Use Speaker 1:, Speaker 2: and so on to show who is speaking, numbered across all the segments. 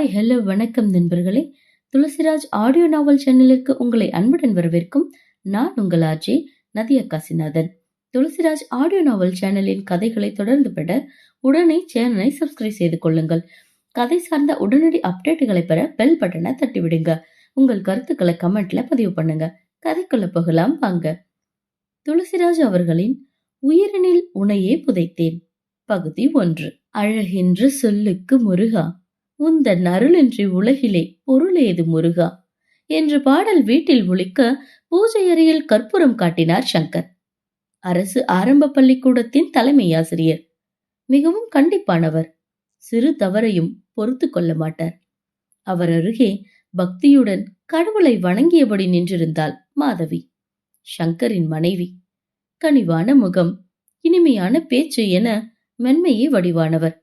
Speaker 1: Hi hello வணக்கம் நண்பர்களே. Tulasiraj audio நாவல் சேனலிற்கு உங்களை அன்புடன் வரவேற்கும் நான் உங்கள் RJ Nadiya Kasinathan. Thulasiraj audio novel சேனலின் கதைகளை தொடர்ந்து பெற உடனே சேனலை சப்ஸ்கிரைப் செய்து கொள்ளுங்கள். கதை சார்ந்த உடனடி அப்டேட்டுகளை பெற பெல் பட்டனை தட்டிவிடுங்க. உங்கள் கருத்துக்களை கமெண்ட்ல பதிவு பண்ணுங்க. கதைக்குள்ள போகலாம் வாங்க. துளசிராஜ் அவர்களின் உயிரினில் உனையே புதைத்தேன் பகுதி 1. அழகென்ற சொல்லுக்கு முருகா, உந்தன் அருளின்றி உலகிலே பொருளேது முருகா என்று பாடல் வீட்டில் ஒலிக்க பூஜை அறையில் கற்பூரம் காட்டினார் சங்கர். அரசு ஆரம்ப பள்ளிக்கூடத்தின் தலைமை ஆசிரியர். மிகவும் கண்டிப்பானவர். சிறு தவறையும் பொறுத்து கொள்ள மாட்டார். அவர் அருகே பக்தியுடன் கடவுளை வணங்கியபடி நின்றிருந்தாள் மாதவி, சங்கரின் மனைவி. கனிவான முகம், இனிமையான பேச்சு என மென்மையே வடிவானவர்.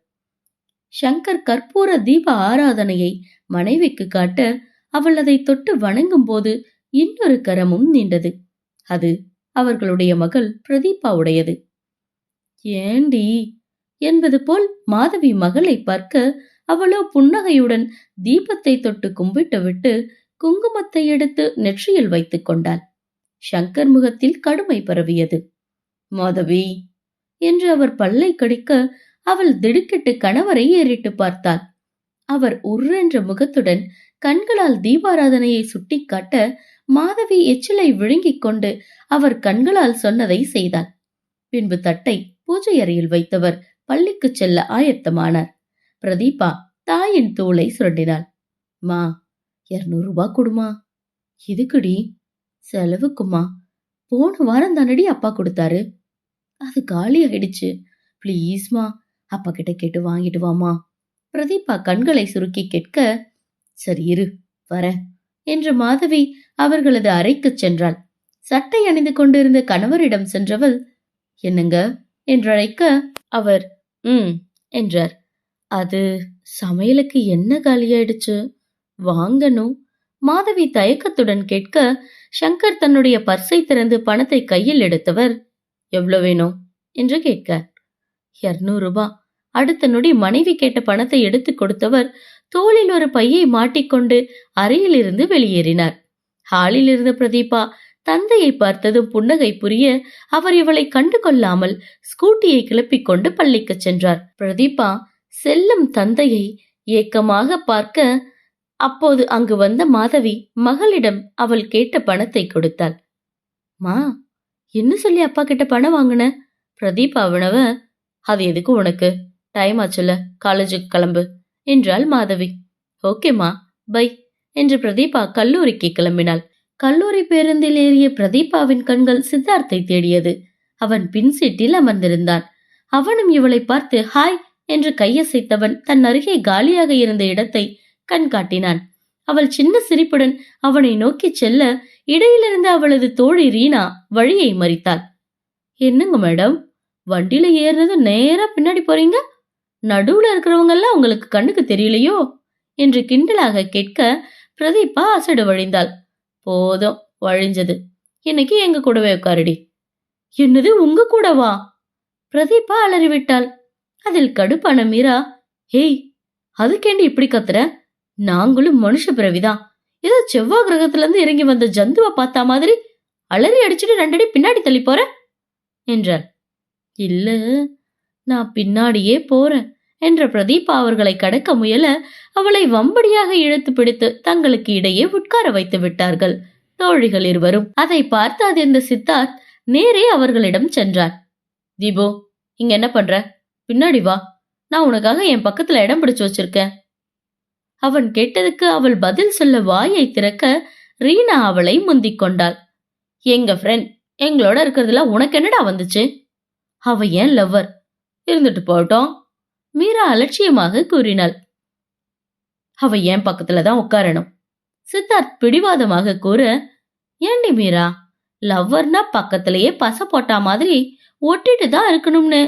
Speaker 1: சங்கர் கற்பூர தீப ஆராதனையை மனைவிக்கு காட்ட அவள் அதை தொட்டு வணங்கும் போது இன்னொரு கரமும் நீண்டது. அது அவர்களுடைய மகள் பிரதீபா உடையது. ஏண்டி என்பது போல் மாதவி மகளை பார்க்க அவளோ புன்னகையுடன் தீபத்தை தொட்டு கும்பிட்டு விட்டு குங்குமத்தை எடுத்து நெற்றியில் வைத்துக் கொண்டாள். சங்கர் முகத்தில் கடுமை பரவியது. மாதவி என்று அவர் பல்லை கடிக்க அவள் திடுக்கிட்டு கணவரை ஏறிட்டு பார்த்தாள். அவர் உர்ரென்ற முகத்துடன் கண்களால் தீபாராதனையை சுட்டிக்காட்ட மாதவி எச்சிலை விழுங்கிக் கொண்டு அவர் கண்களால் சொன்னதை செய்தாள். பின்பு தட்டை பூஜை அறையில் வைத்தவர் பள்ளிக்கு செல்ல ஆயத்தமானார். பிரதீபா தாயின் தோளை சுரண்டினாள். மா, 200 ரூபாய் கொடுமா. எதுக்குடி? செலவுக்குமா. போன வாரம் தானடி அப்பா கொடுத்தாரு. அது காலி ஆயிடுச்சு. பிளீஸ்மா, அப்பா கிட்ட கேட்டு வாங்கிட்டு வாமா. பிரதீபா கண்களை சுருக்கி கேட்க, சரி இரு வரேன் என்று மாதவி அவர்களது அறைக்கு சென்றாள். சட்டை அணிந்து கொண்டிருந்த கணவரிடம் சென்றவள், என்னங்க என்றழைக்க அவர் என்றார். அது சமையலுக்கு என்ன காலியாயிடுச்சு, வாங்கணும். மாதவி தயக்கத்துடன் கேட்க சங்கர் தன்னுடைய பர்ஸை திறந்து பணத்தை கையில் எடுத்தவர், எவ்வளவு வேணும் என்று கேட்க, 200 ரூபாய். அடுத்த நொடி மனைவி கேட்ட பணத்தை எடுத்து கொடுத்தவர் தோளில் ஒரு பையை மாட்டிக்கொண்டு அறையிலிருந்து வெளியேறினார். ஹாலில் இருந்த பிரதீபா தந்தையை பார்த்ததும் புன்னகை புரிய அவர் இவளை கண்டு கொள்ளாமல் ஸ்கூட்டியை கிளப்பிக் கொண்டு பள்ளிக்கு சென்றார். பிரதீபா செல்லும் தந்தையை ஏக்கமாக பார்க்க அப்போது அங்கு வந்த மாதவி மகளிடம் அவள் கேட்ட பணத்தை கொடுத்தாள். மா, என்ன சொல்லி அப்பா கிட்ட பணம் வாங்கின? பிரதீபா வினவ, அது எதுக்கு உனக்கு, டைம் ஆச்சுல, காலேஜுக்கு கிளம்பு என்றாள் மாதவி. ஓகேமா, பை என்று பிரதீபா கல்லூரிக்கு கிளம்பினாள். கல்லூரி பேருந்தில் ஏறிய பிரதீபாவின் கண்கள் சித்தார்த்தை தேடியது. அவன் பின் சீட்டில் அமர்ந்திருந்தான். அவனும் இவளை பார்த்து ஹாய் என்று கையசைத்தவன் தன் அருகே காலியாக இருந்த இடத்தை கண் காட்டினான். அவள் சின்ன சிரிப்புடன் அவனை நோக்கி செல்ல இடையிலிருந்து அவளது தோழி ரீனா வழியை மறித்தாள். என்னங்க மேடம், வண்டியில ஏறினது நேரா பின்னாடி போறீங்க, நடுவுல இருக்கிறவங்க எல்லாம் உங்களுக்கு கண்ணுக்கு தெரியலையோ என்று கிண்டலாக கேட்க பிரதீபா அசடு வழிந்தாள். போதும் வழிஞ்சது, இன்னைக்கு எங்க கூடவே உட்காருடி. என்னது உங்க கூடவா? பிரதீபா அலறிவிட்டாள். அதில் கடுப்பான மீரா, ஹேய் அதுக்கேண்டி இப்படி கத்துற, நாங்களும் மனுஷ பிறவிதான், ஏதோ செவ்வாய் கிரகத்துல இருந்து இறங்கி வந்த ஜந்துவ பார்த்தா மாதிரி அலறி அடிச்சுட்டு 2 அடி பின்னாடி தள்ளி போற என்றார். இல்ல, நான் பின்னாடியே போறேன் என்ற பிரதீபா அவர்களை கடக்க முயல அவளை வம்படியாக இழுத்து பிடித்து தங்களுக்கு இடையே உட்கார வைத்து விட்டார்கள் தோழிகள் இருவரும். அதை பார்த்து அதிர்ந்த சித்தார்த் நேரே அவர்களிடம் சென்றார். தீபு, இங்க என்ன பண்ற? பின்னாடி வா, நான் உனக்காக என் பக்கத்துல இடம் பிடிச்சு வச்சிருக்கேன். அவன் கேட்டதுக்கு அவள் பதில் சொல்ல வாயை திறக்க ரீனா அவளை முந்திக் கொண்டாள். எங்க ஃப்ரெண்ட், எங்களோட இருக்கிறதுல உனக்கு என்னடா வந்துச்சு? அவ ஏன் லவ்வர், இருந்துட்டு போட்டோம் மீரா அலட்சியமாக கூறினாள். அவ ஏன் பக்கத்துலதான் உட்காரணும் சித்தார்த் பிடிவாதமாக கூற, ஏண்டி மீரா, லவ்வர்னா பக்கத்திலேயே பச போட்டா மாதிரி ஒட்டிட்டு தான் இருக்கணும்னு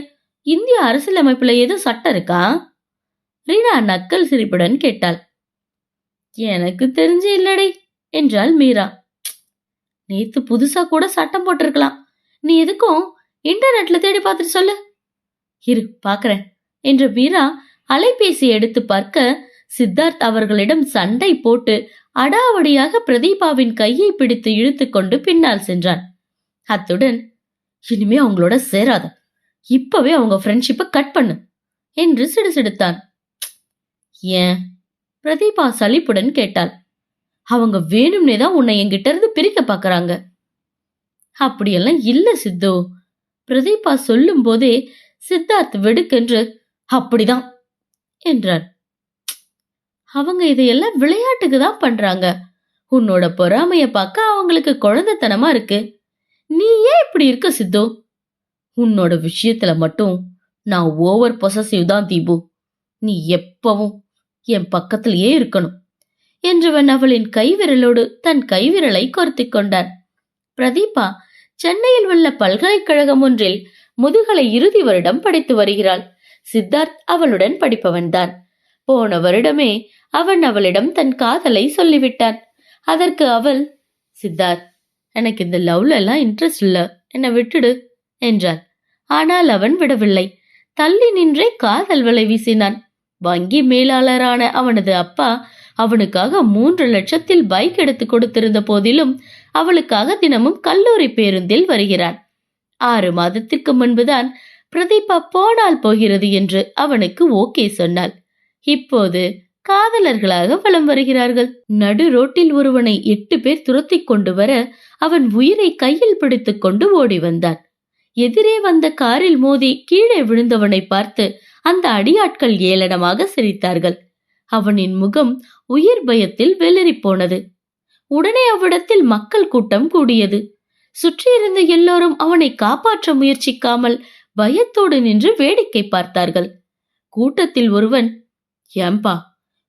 Speaker 1: இந்திய அரசியலமைப்புல ஏதோ சட்டம் இருக்கா? ரீனா நக்கல் சிரிப்புடன் கேட்டாள். எனக்கு தெரிஞ்சு இல்லடி என்றாள் மீரா. நேத்து புதுசா கூட சட்டம் போட்டிருக்கலாம், நீ எதுக்கும் இன்டர்நெட்ல தேடி பார்த்துட்டு சொல்லு. இரு பாக்குறேன் என்ற மீரா அலைபேசி எடுத்து பார்க்க சித்தார்த் அவர்களிடம் சண்டை போட்டு அடாவடியாக பிரதீபாவின் கையை பிடித்து இழுத்துக்கொண்டு பின்னால் சென்றான். அத்துடன், இனிமே அவங்களோட சேராத, இப்பவே அவங்க ஃப்ரெண்ட்ஷிப்பை கட் பண்ணு என்று சிடுசிடுத்தான். ஏன்? பிரதீபா சலிப்புடன் கேட்டாள். அவங்க வேணும்னேதான் உன்னை என்கிட்ட இருந்து பிரிக்க பாக்குறாங்க. அப்படியெல்லாம் இல்ல சித்து. பிரதீபா சொல்லும் போதே சித்தார்த் வெடுக்கென்று அப்படிதான் என்றார். அவங்க இதையெல்லாம் விளையாட்டுக்கு தான் பண்றாங்க. உன்னோட பொறாமைய பார்க்க அவங்களுக்கு குழந்தைத்தனமா இருக்கு. நீ ஏன் இப்படி இருக்க சித்து? உன்னோட விஷயத்துல மட்டும் நான் ஓவர் பொசசிவ் தான் தீபு. நீ எப்பவும் என் பக்கத்திலேயே இருக்கணும் என்றவன் அவளின் கைவிரலோடு தன் கைவிரலை கோர்த்திக் கொண்டான். பிரதீபா சென்னையில் உள்ள பல்கலைக்கழகம் ஒன்றில் முதுகலை இறுதி வருடம் படித்து வருகிறாள். சித்தார்த் அவளுடன் படிப்பவன்தான். போன வருடமே அவன் அவளிடம் தன் காதலை சொல்லிவிட்டான். அதற்கு அவள், சித்தார்த், எனக்கு இந்த லவ்ல எல்லாம் இன்ட்ரெஸ்ட் இல்ல, என்னை விட்டுடு என்றாள். ஆனால் அவன் விடவில்லை. தள்ளி நின்றே காதல் வலை வீசினான். வங்கி மேலாளரான அவனது அப்பா அவனுக்காக 3 லட்சத்தில் பைக் எடுத்து கொடுத்திருந்த போதிலும் அவளுக்காக தினமும் கல்லூரி பேருந்தில் வருகிறான். 6 மாதத்திற்கு முன்புதான் பிரதீபா போனால் போகிறது என்று அவனுக்கு ஓகே சொன்னாள். இப்போது காதலர்களாக வலம் வருகிறார்கள். நடு ரோட்டில் ஒருவனை 8 பேர் துரத்தி கொண்டு வர அவன் உயிரை கையில் பிடித்துக் கொண்டு ஓடி வந்தான். எதிரே வந்த காரில் மோதி கீழே விழுந்தவனை பார்த்து அந்த அடியாட்கள் ஏளனமாக சிரித்தார்கள். அவனின் முகம் உயிர் பயத்தில் வெளிரி போனது. உடனே அவ்விடத்தில் மக்கள் கூட்டம் கூடியது. சுற்றியிருந்த எல்லோரும் அவனை காப்பாற்ற முயற்சிக்காமல் பயத்தோடு நின்று வேடிக்கை பார்த்தார்கள். கூட்டத்தில் ஒருவன், ஏம்பா,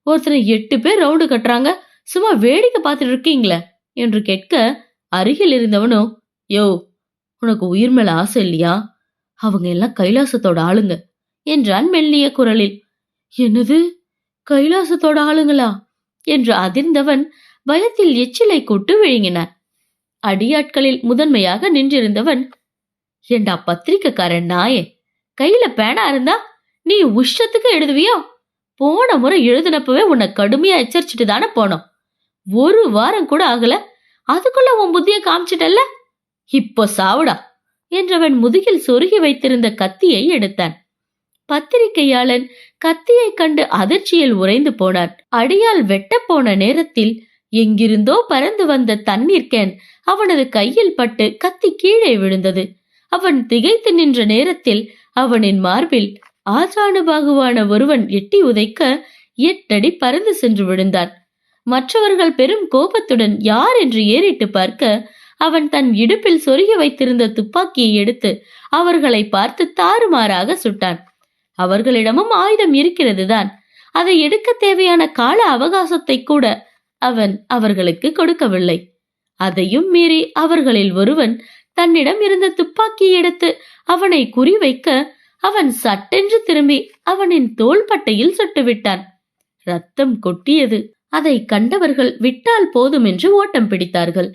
Speaker 1: ஒருத்தனை 8 பேர் ரவுண்டு கட்டுறாங்க, சும்மா வேடிக்கை பார்த்துட்டு இருக்கீங்களே என்று கேட்க, அருகில் இருந்தவனோ, யோ, உனக்கு உயிர் மேல ஆசை இல்லையா? அவங்க எல்லாம் கைலாசத்தோட ஆளுங்க என்றான் மெல்லிய குரலில். என்னது, கைலாசத்தோட ஆளுங்களா என்று அதிர்ந்தவன் பயத்தில் எச்சிலை கூட்டு விழுங்கினான். அடியாட்களில் முதன்மையாக நின்றிருந்தவன், ஏண்டா பத்திரிக்கைக்காரன் நாயே, கையில பேனா இருந்தா நீ உஷ்டத்துக்கு எழுதுவியோ? போன முறை எழுதினப்பவே உன்னை கடுமையா எச்சரிச்சுட்டு தானே போனோம். 1 வாரம் கூட ஆகல, அதுக்குள்ள உன் புத்திய காமிச்சிட்டல்ல, இப்போ சாவுடா என்றவன் முதுகில் சொருகி வைத்திருந்த கத்தியை எடுத்தான். பத்திரிகையாளன் கத்தியை கண்டு அதிர்ச்சியில் உறைந்து போனான். அடியால் வெட்ட போன நேரத்தில் எங்கிருந்தோ பறந்து வந்த தண்ணீர் கேன் அவனது கையில் பட்டு கத்தி கீழே விழுந்தது. அவன் திகைத்து நின்ற நேரத்தில் அவனின் மார்பில் ஆஜானுபாகுவான ஒருவன் எட்டி உதைக்க 8 அடி பறந்து சென்று விழுந்தான். மற்றவர்கள் பெரும் கோபத்துடன் யார் என்று ஏறிட்டு பார்க்க அவன் தன் இடுப்பில் சொருகி வைத்திருந்த துப்பாக்கியை எடுத்து அவர்களை பார்த்து தாறுமாறாக சுட்டான். அவர்களிடமும் ஆயுதம் இருக்கிறதுதான். அதை எடுக்க தேவையான கால அவகாசத்தை கூட அவன் அவர்களுக்கு கொடுக்கவில்லை. அதையும் மீறி அவர்களில் ஒருவன் தன்னிடம் இருந்த துப்பாக்கியை எடுத்து அவனை குறிவைக்க அவன் சட்டென்று திரும்பி அவனின் தோள்பட்டையில் சுட்டுவிட்டான். ரத்தம் கொட்டியது. அதை கண்டவர்கள் விட்டால் போதும் என்று ஓட்டம் பிடித்தார்கள்.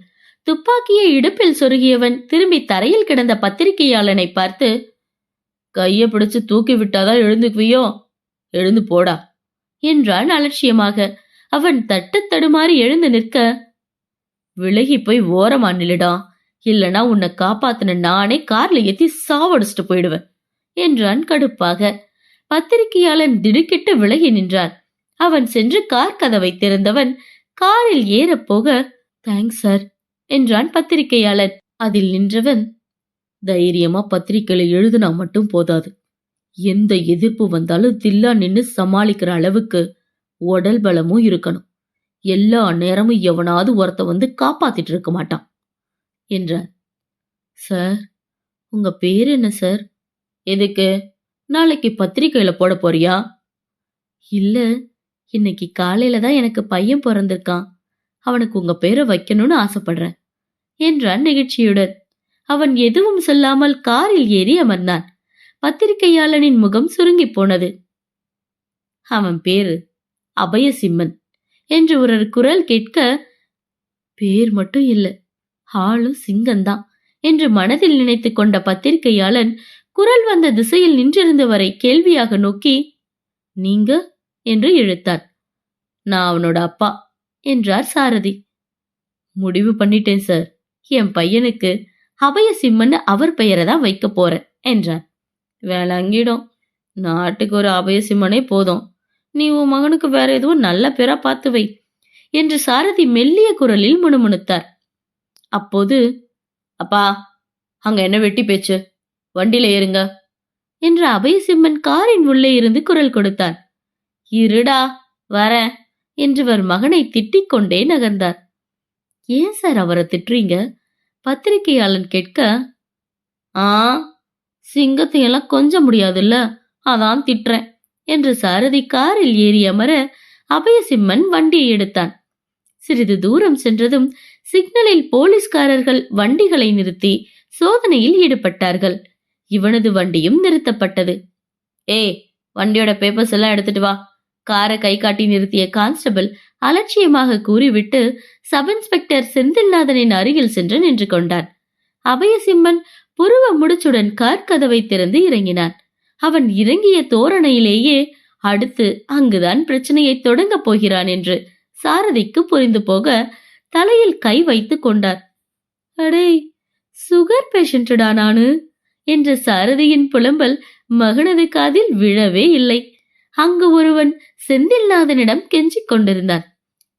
Speaker 1: துப்பாக்கியை இடுப்பில் சொருகியவன் திரும்பி தரையில் கிடந்த பத்திரிகையாளனை பார்த்து, கைய பிடிச்சு தூக்கி விட்டாதான் எழுந்துக்குவியோ, எழுந்து போடா என்றான் அலட்சியமாக. அவன் தட்டு தடுமாறி எழுந்து நிற்க, விலகி போய் ஓரமா நில்லுடா, இல்லனா உன்னை காப்பாத்தின நானே கார்ல ஏத்தி சாவடிச்சுட்டு போயிடுவேன் என்றான் கடுப்பாக. பத்திரிகையாளன் திடுக்கிட்டு விலகி நின்றான். அவன் சென்று கார் கதவை திறந்தவன் காரில் ஏறப்போக, தேங்க்ஸ் சார் என்றான் பத்திரிகையாளன். அதில் நின்றவன், தைரியமா பத்திரிகையில எழுதுனா மட்டும் போதாது, எந்த எதிர்ப்பு வந்தாலும் தில்லா நின்னு சமாளிக்கிற அளவுக்கு உடல் பலமும் இருக்கணும். எல்லா நேரமும் எவனாவது ஒருத்த வந்து காப்பாத்திட்டு இருக்க மாட்டான் என்றார். சார், உங்க பேர் என்ன சார்? எதுக்கு? நாளைக்கு பத்திரிகையில போட போறியா? இல்ல, இன்னைக்கு காலையில தான் எனக்கு பையன் பிறந்திருக்கான், அவனுக்கு உங்க பேரை வைக்கணும்னு ஆசைப்படுறேன் என்றான் நெகிழ்ச்சியுடன். அவன் எதுவும் சொல்லாமல் காரில் ஏறி அமர்ந்தான். பத்திரிகையாளனின் முகம் சுருங்கி போனது. அவன் பேரு அபயசிம்மன் என்று ஒரு குரல் கேட்க, பேர் மட்டும் இல்ல, ஆளும் சிங்கந்தான் என்று மனதில் நினைத்து கொண்ட பத்திரிகையாளன் குரல் வந்த திசையில் நின்றிருந்தவரை கேள்வியாக நோக்கி, நீங்க என்று இழுத்தான். நான் அவனோட அப்பா என்றார் சாரதி. முடிவு பண்ணிட்டேன் சார். என் பையனுக்கு அபயசிம்மன் அவர் பெயரை தான் வைக்க போறேன் என்றான். வேளாங்கிடும். நாட்டுக்கு ஒரு அபயசிம்மனே போதும். நீ உன் மகனுக்கு வேற எதுவும் நல்ல பேரா பார்த்து வை என்று சாரதி மெல்லிய குரலில் முணுமுணுத்தார். அப்போது, அப்பா, அங்க என்ன வெட்டி பேச்சு, வண்டியில ஏறுங்க என்று அபயசிம்மன் காரின் உள்ளே இருந்து குரல் கொடுத்தான். இருடா வரேன் என்றவர் மகனை திட்டிக் கொண்டே நகர்ந்தார். ஏன் சார் அவரை திட்டுறீங்க? பத்திரிகையாளன் கேட்க, சிங்கத்தையெல்லாம் கொஞ்ச முடியாதுல்ல, அதான் திட்டுறேன் என்று சாரதி காரில் ஏறி அமர அபயசிம்மன் வண்டியை எடுத்தான். சிறிது தூரம் சென்றதும் சிக்னலில் போலீஸ்காரர்கள் வண்டிகளை நிறுத்தி சோதனையில் ஈடுபட்டார்கள். இவனது வண்டியும் நிறுத்தப்பட்டது. வண்டியோட பேப்பர்ஸ் எல்லாம் எடுத்துட்டு வா. காரை கை காட்டி நிறுத்திய கான்ஸ்டபிள் அலட்சியமாக கூறிவிட்டு சப் இன்ஸ்பெக்டர் செந்தில்நாதனின் அருகில் சென்று நின்று கொண்டான். அபயசிம்மன் புருவ முடிச்சுடன் கார் கதவை திறந்து இறங்கினான். அவன் இறங்கிய தோரணையிலேயே அடுத்து அங்குதான் பிரச்சனையை தொடங்கப் போகிறான் என்று சாரதிக்கு புரிந்து போக தலையில் கை வைத்து கொண்டார். அடே, சுகர் பேஷண்டடா நானு என்ற சாரதியின் புலம்பல் மகனது காதில் விழவே இல்லை. அங்கு ஒருவன் செந்தில்நாதனிடம் கெஞ்சிக் கொண்டிருந்தான்.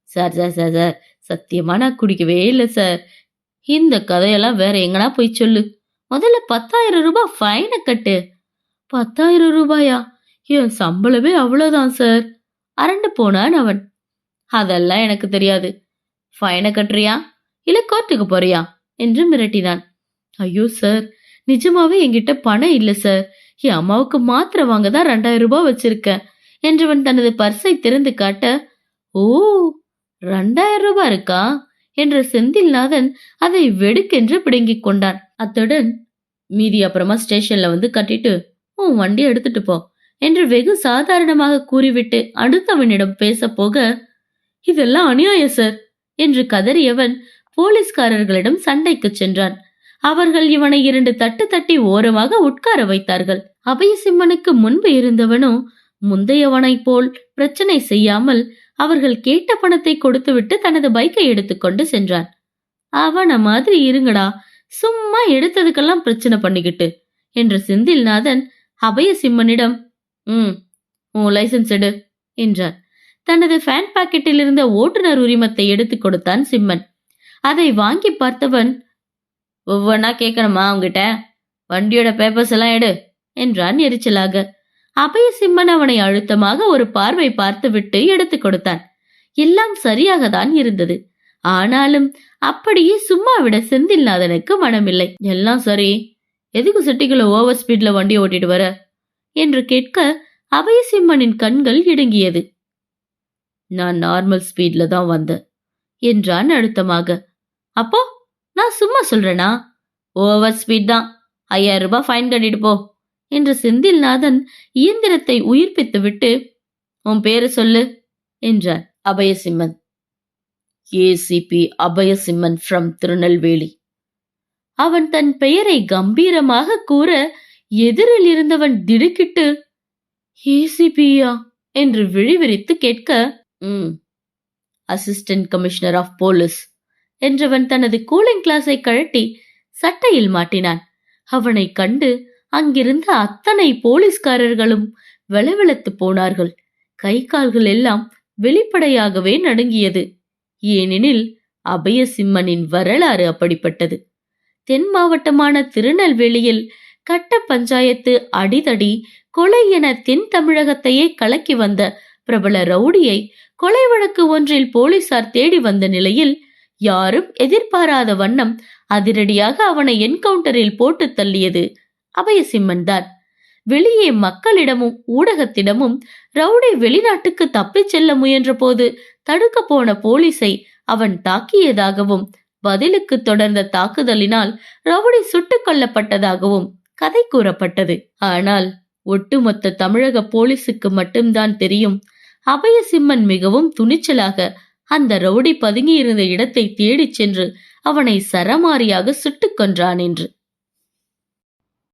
Speaker 1: சார் சார் சார் சார் சத்தியமா நான் குடிக்கவே இல்லை சார். இந்த கதையெல்லாம் வேற எங்கனா போய் சொல்லு. முதல்ல 10,000 ரூபாய் ஃபைன கட்டு. 10,000 ரூபாயா? என் சம்பளமே அவ்வளவுதான் சார். அரண்டு போனான் அவன். அதெல்லாம் எனக்கு தெரியாது. ஃபைன கட்டுறியா இல்ல கோர்ட்டுக்கு போறியா என்று மிரட்டினான். ஐயோ சார், நிஜமாவே என்கிட்ட பணம் இல்ல சார். என் அம்மாவுக்கு மாத்திரை வாங்க தான் 2,000 ரூபாய் வச்சிருக்கேன் என்றவன் தனது பர்ஸை திறந்து காட்ட, ஓ 2,000 ரூபாய் இருக்கா என்ற செந்தில்நாதன் அதை வெடுக்கென்று பிடுங்கிக் கொண்டான். அத்துடன், மீதி அப்புறமா ஸ்டேஷன்ல வந்து கட்டிட்டு உன் வண்டி எடுத்துட்டு போ என்று வெகு சாதாரணமாக கூறிவிட்டு அடுத்தவனிடம் பேச போக, இதெல்லாம் அநியாயம் சார் என்று கதறியவன் போலீஸ்காரர்களிடம் சண்டைக்கு சென்றான். அவர்கள் இவனை 2 தட்டு தட்டி ஓரமாக உட்கார வைத்தார்கள். அபயசிம்மனுக்கு முன்பு இருந்தவனோ முந்தையவனை போல் பிரச்சனை செய்யாமல் அவர்கள் கேட்ட பணத்தை கொடுத்துவிட்டு தனது பைக்கை எடுத்துக்கொண்டு சென்றான். அவன மாதிரி இருங்கடா, சும்மா எடுத்ததுக்கெல்லாம் பிரச்சனை பண்ணிக்கிட்டு என்ற செந்தில்நாதன் அபயசிம்மனிடம், உன் லைசன்ஸ் எடு என்றான். தனது ஃபேன் பாக்கெட்டில் இருந்த ஓட்டுநர் உரிமத்தை எடுத்து கொடுத்தான் சிம்மன். அதை வாங்கி பார்த்தவன், ஒவ்வொன்னா கேட்கணுமா உங்ககிட்ட? வண்டியோட பேப்பர்ஸ் எல்லாம் எடு என்றான் எரிச்சலாக. அபயசிம்மன் அவனை அழுத்தமாக ஒரு பார்வை பார்த்துவிட்டு எடுத்து கொடுத்தான். எல்லாம் சரியாக தான் இருந்தது. ஆனாலும் அப்படியே சும்மா விட செந்தில்நாதனுக்கு மனமில்லை. எல்லாம் சரி, எதுக்கு சிட்டிக்குள்ள ஓவர் ஸ்பீட்ல வண்டி ஓட்டிட்டு வர என்று கேட்க அபயசிம்மனின் கண்கள் இடுங்கியது. நான் நார்மல் ஸ்பீட்ல தான் வந்தேன் என்றான் அழுத்தமாக. அப்போ நான் சும்மா சொல்றேனா? ஓவர் ஸ்பீட் தான். 5,000 ரூபாய் ஃபைன் கட்டிட்டு போ என்று செந்தில்நாதன் இயந்திரத்தை உயிர்ப்பித்து விட்டு, உன் பேரு சொல்லு என்றார். அபயசிம்மன். ACP Abhayasimman from Tirunelveli. அவன் தன் பெயரை கம்பீரமாக கூற எதிரில் இருந்தவன் திடுக்கிட்டு, ஏசிபியா என்று விழிவிரித்து கேட்க, அசிஸ்டன்ட் கமிஷனர் ஆஃப் போலீஸ் என்றவன் தனது கூலிங் கிளாஸை கழட்டி சட்டையில் மாட்டினான். அவனை கண்டு அங்கிருந்த அத்தனை போலீஸ்காரர்களும் வெளவெளத்து போனார்கள். கை கால்கள் எல்லாம் வெளிப்படையாகவே நடுங்கியது. ஏனெனில் அபயசிம்மனின் வரலாறு அப்படிப்பட்டது. தென் மாவட்டமான திருநெல்வேலியில் கட்ட பஞ்சாயத்து, அடிதடி, கொலை என தென் தமிழகத்தையே கலக்கி வந்த பிரபல ரவுடியை கொலை வழக்கு ஒன்றில் போலீசார் தேடி வந்த நிலையில் யாரும் எதிர்பாராத வண்ணம் அதிரடியாக அவனை என்கவுண்டரில் போட்டு தள்ளியது அபயசிம்மன் தான். வெளியே மக்களிடமும் ஊடகத்திடமும் ரவுடி வெளிநாட்டுக்கு தப்பிச் செல்ல முயன்ற போது தடுக்க போன போலீஸை அவன் தாக்கியதாகவும், பதிலுக்கு தொடர்ந்த தாக்குதலினால் ரவுடி சுட்டுக் கொல்லப்பட்டதாகவும் கதை கூறப்பட்டது. ஆனால் ஒட்டுமொத்த தமிழக போலீசுக்கு மட்டும்தான் தெரியும் அபயசிம்மன் மிகவும் துணிச்சலாக அந்த ரவுடி பதுங்கியிருந்த இடத்தை தேடிச் சென்று அவனை சரமாரியாக சுட்டுக் கொன்றான் என்று.